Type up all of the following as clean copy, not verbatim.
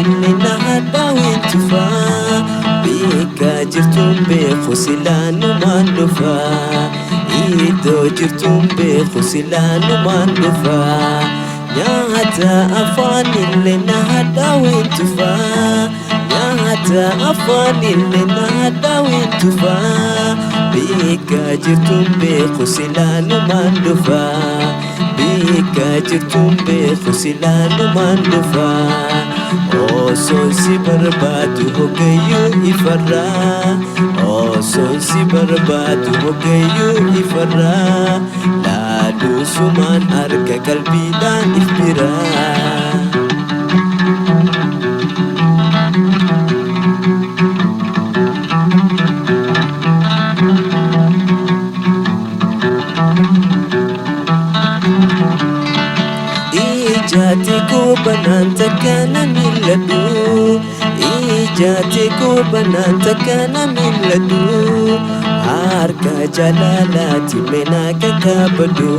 اللي نهدا وين تفا بيكا جرتم بخسلان وما نفا إيدو جرتم بخسلان وما نفا نهتا أفان اللي نهدا وين تفا نهتا أفان اللي نهدا وين تفا بيكا جرتم بخسلان وما نفا بيكا جرتم بخسلان وما نفا Oson si barbadu ho gayu ifarra Oson si barbadu ho gayu ifarra Lalu suman arka kalbi dan ifbira Ijati ko bananta kana miladu Ijati ko bananta kana miladu Harka jalalati menaka kabadu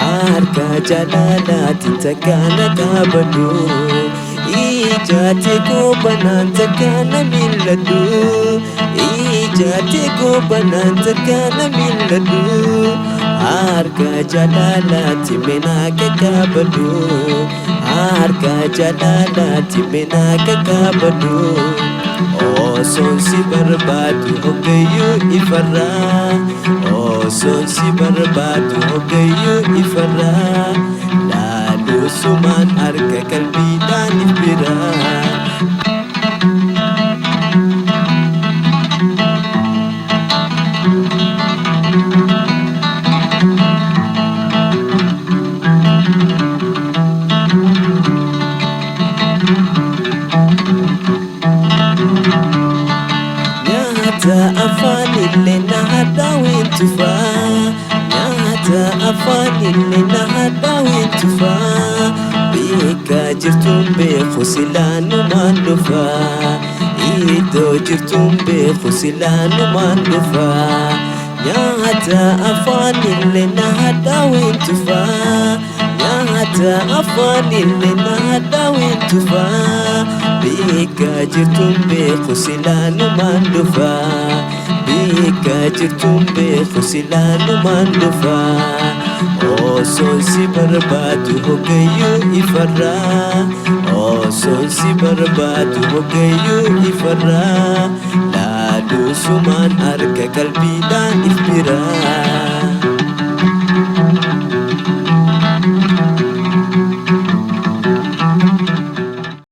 Harka jalalati takana kabadu Ijati ko bananta kana miladu Ijati ko bananta kana miladu Harka jalalati menaka kabadu Harka jalalati menaka kabadu Oson si barbadu ho gayu ifarra Oson si barbadu ho gayu ifarra Lalu suman harka kalbi dan ifbira أفان اللي نهدا وين تفا نهدا أفان اللي نهدا وين تفا بيكا جرتم بخسلان وما نفا إيدو جرتم بخسلان وما نفا نهدا أفان اللي نهدا وين تفا نهدا أفان اللي نهدا وين تفا بيكا جرتم بخسلان وما نفا بيكا جرتم بخسلان وما نفا Oson si barbadu ho gayu ifarra Oson si barbadu ho gayu ifarra Lalu suman arka kalbi dan ifbira